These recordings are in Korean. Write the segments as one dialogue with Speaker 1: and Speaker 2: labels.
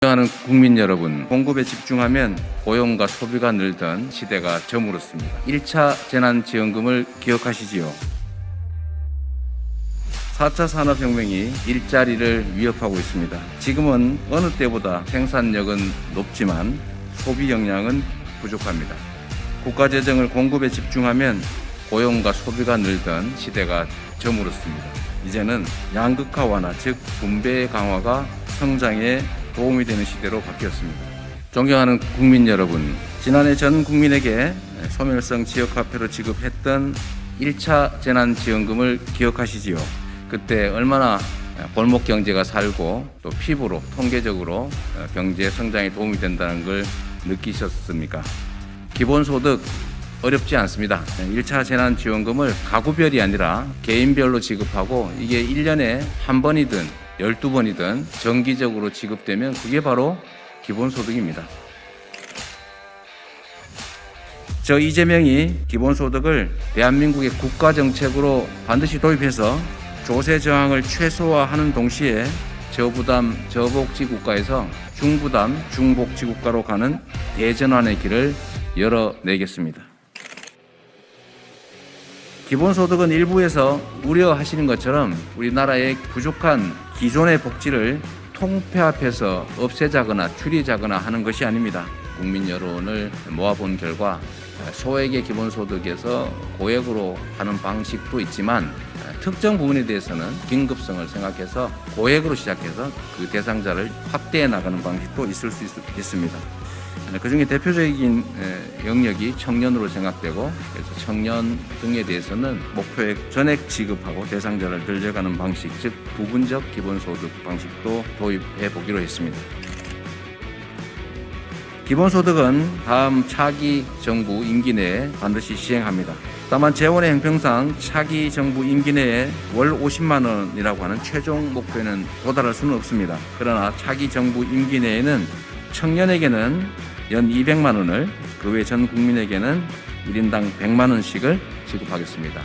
Speaker 1: 하는 국민 여러분, 공급에 집중하면 고용과 소비가 늘던 시대가 저물었습니다. 1차 재난지원금을 기억하시지요? 4차 산업혁명이 일자리를 위협하고 있습니다. 지금은 어느 때보다 생산력은 높지만 소비 역량은 부족합니다. 국가재정을 공급에 집중하면 고용과 소비가 늘던 시대가 저물었습니다. 이제는 양극화 완화, 즉 분배 강화가 성장에 도움이 되는 시대로 바뀌었습니다. 존경하는 국민 여러분, 지난해 전 국민에게 소멸성 지역화폐로 지급했던 1차 재난지원금을 기억하시지요? 그때 얼마나 골목 경제가 살고 또 피부로 통계적으로 경제 성장에 도움이 된다는 걸 느끼셨습니까? 기본소득 어렵지 않습니다. 1차 재난지원금을 가구별이 아니라 개인별로 지급하고 이게 1년에 한 번이든 12번이든 정기적으로 지급되면 그게 바로 기본소득입니다. 저 이재명이 기본소득을 대한민국의 국가정책으로 반드시 도입해서 조세 저항을 최소화하는 동시에 저부담, 저복지 국가에서 중부담, 중복지 국가로 가는 대전환의 길을 열어내겠습니다. 기본소득은 일부에서 우려하시는 것처럼 우리나라의 부족한 기존의 복지를 통폐합해서 없애자거나 줄이자거나 하는 것이 아닙니다. 국민 여론을 모아본 결과 소액의 기본소득에서 고액으로 하는 방식도 있지만 특정 부분에 대해서는 긴급성을 생각해서 고액으로 시작해서 그 대상자를 확대해 나가는 방식도 있을 수 있습니다. 그중에 대표적인 영역이 청년으로 생각되고, 그래서 청년 등에 대해서는 목표액 전액 지급하고 대상자를 늘려가는 방식, 즉 부분적 기본소득 방식도 도입해 보기로 했습니다. 기본소득은 다음 차기 정부 임기 내에 반드시 시행합니다. 다만 재원의 형평상 차기 정부 임기 내에 월 50만 원이라고 하는 최종 목표에는 도달할 수는 없습니다. 그러나 차기 정부 임기 내에는 청년에게는 연 200만 원을, 그 외 전 국민에게는 1인당 100만 원씩을 지급하겠습니다.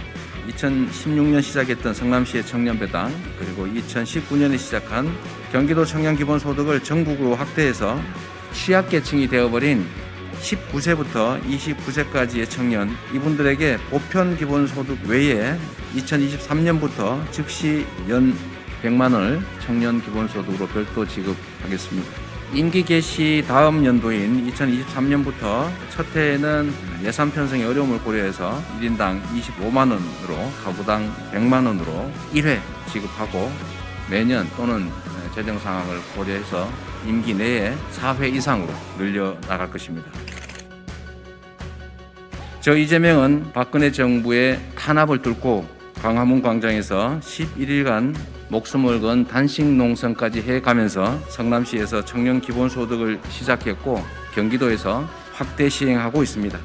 Speaker 1: 2016년 시작했던 성남시의 청년배당, 그리고 2019년에 시작한 경기도 청년기본소득을 전국으로 확대해서 취약계층이 되어버린 19세부터 29세까지의 청년, 이분들에게 보편기본소득 외에 2023년부터 즉시 연 100만 원을 청년기본소득으로 별도 지급하겠습니다. 임기 개시 다음 연도인 2023년부터 첫 해에는 예산 편성의 어려움을 고려해서 1인당 25만 원으로 가구당 100만 원으로 1회 지급하고 매년 또는 재정 상황을 고려해서 임기 내에 4회 이상으로 늘려나갈 것입니다. 저 이재명은 박근혜 정부의 탄압을 뚫고 광화문 광장에서 11일간 목숨을 건 단식 농성까지 해가면서 성남시에서 청년 기본소득을 시작했고 경기도에서 확대 시행하고 있습니다.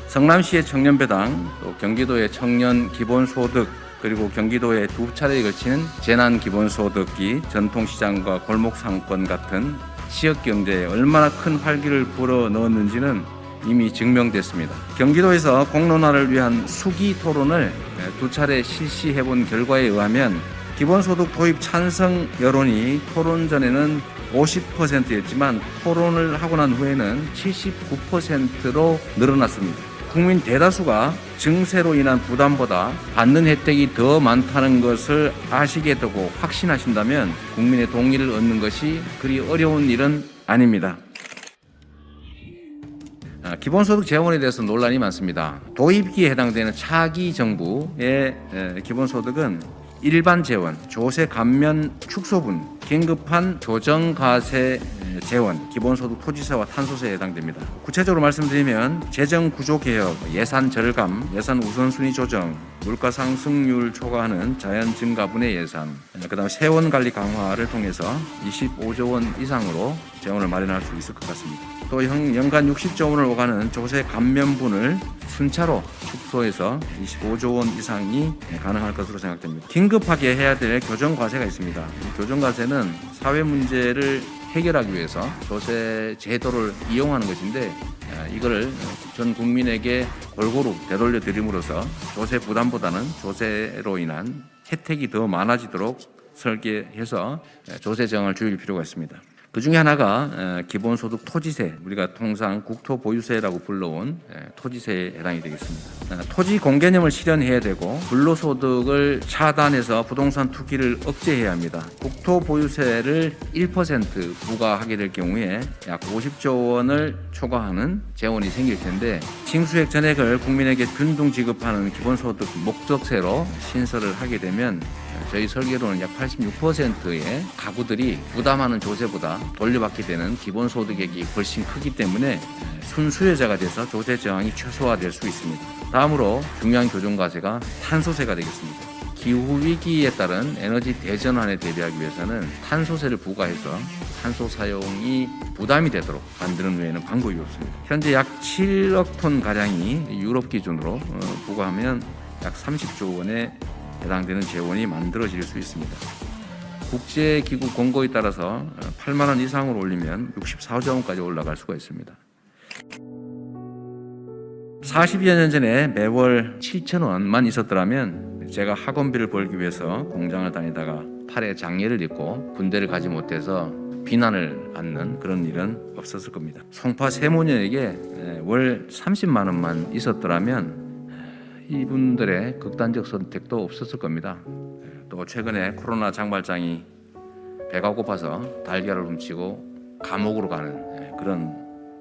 Speaker 1: 성남시의 청년배당, 또 경기도의 청년 기본소득, 그리고 경기도에 두 차례에 걸치는 재난기본소득이 전통시장과 골목상권 같은 지역경제에 얼마나 큰 활기를 불어넣었는지는 이미 증명됐습니다. 경기도에서 공론화를 위한 수기 토론을 두 차례 실시해본 결과에 의하면 기본소득 도입 찬성 여론이 토론 전에는 50%였지만 토론을 하고 난 후에는 79%로 늘어났습니다. 국민 대다수가 증세로 인한 부담보다 받는 혜택이 더 많다는 것을 아시게 되고 확신하신다면 국민의 동의를 얻는 것이 그리 어려운 일은 아닙니다. 기본소득 재원에 대해서 논란이 많습니다. 도입기에 해당되는 차기 정부의 기본소득은 일반 재원, 조세 감면 축소분, 긴급한 조정가세 재원, 기본소득 토지세와 탄소세에 해당됩니다. 구체적으로 말씀드리면 재정 구조 개혁, 예산 절감, 예산 우선순위 조정, 물가 상승률 초과하는 자연 증가분의 예산, 그다음에 세원 관리 강화를 통해서 25조 원 이상으로 재원을 마련할 수 있을 것 같습니다. 또 연간 60조 원을 오가는 조세 감면분을 순차로 축소해서 25조 원 이상이 가능할 것으로 생각됩니다. 긴급하게 해야 될 교정과세가 있습니다. 이 교정과세는 사회 문제를 해결하기 위해서 조세 제도를 이용하는 것인데 이거를 전 국민에게 골고루 되돌려 드림으로써 조세 부담보다는 조세로 인한 혜택이 더 많아지도록 설계해서 조세 정을 줄일 필요가 있습니다. 그 중에 하나가 기본소득 토지세, 우리가 통상 국토보유세라고 불러온 토지세에 해당이 되겠습니다. 토지 공개념을 실현해야 되고 불로소득을 차단해서 부동산 투기를 억제해야 합니다. 국토보유세를 1% 부과하게 될 경우에 약 50조 원을 초과하는 재원이 생길 텐데, 징수액 전액을 국민에게 균등 지급하는 기본소득 목적세로 신설을 하게 되면 저희 설계로는 약 86%의 가구들이 부담하는 조세보다 돌려받게 되는 기본소득액이 훨씬 크기 때문에 순수혜자가 돼서 조세 저항이 최소화될 수 있습니다. 다음으로 중요한 교정과세가 탄소세가 되겠습니다. 기후위기에 따른 에너지 대전환에 대비하기 위해서는 탄소세를 부과해서 탄소 사용이 부담이 되도록 만드는 외에는 방법이 없습니다. 현재 약 7억 톤 가량이 유럽 기준으로 부과하면 약 30조 원에 해당되는 재원이 만들어질 수 있습니다. 국제기구 권고에 따라서 8만 원 이상으로 올리면 64조 원까지 올라갈 수가 있습니다. 40여 년 전에 매월 7천 원만 있었더라면 제가 학원비를 벌기 위해서 공장을 다니다가 팔에 장애를 입고 군대를 가지 못해서 비난을 받는 그런 일은 없었을 겁니다. 송파 세모녀에게 월 30만 원만 있었더라면 이분들의 극단적 선택도 없었을 겁니다. 또 최근에 코로나 장발장이 배가 고파서 달걀을 훔치고 감옥으로 가는 그런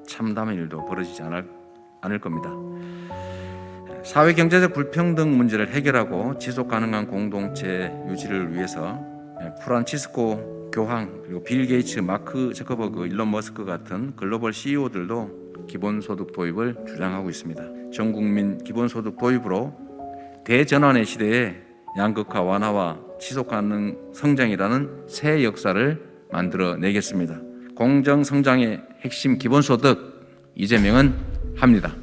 Speaker 1: 참담한 일도 벌어지지 않을 겁니다. 사회 경제적 불평등 문제를 해결하고 지속 가능한 공동체 유지를 위해서 프란치스코 교황, 그리고 빌 게이츠, 마크 저커버그, 일론 머스크 같은 글로벌 CEO들도 기본소득 도입을 주장하고 있습니다. 전 국민 기본소득 도입으로 대전환의 시대에 양극화 완화와 지속 가능 성장이라는 새 역사를 만들어내겠습니다. 공정 성장의 핵심 기본소득, 이재명은 합니다.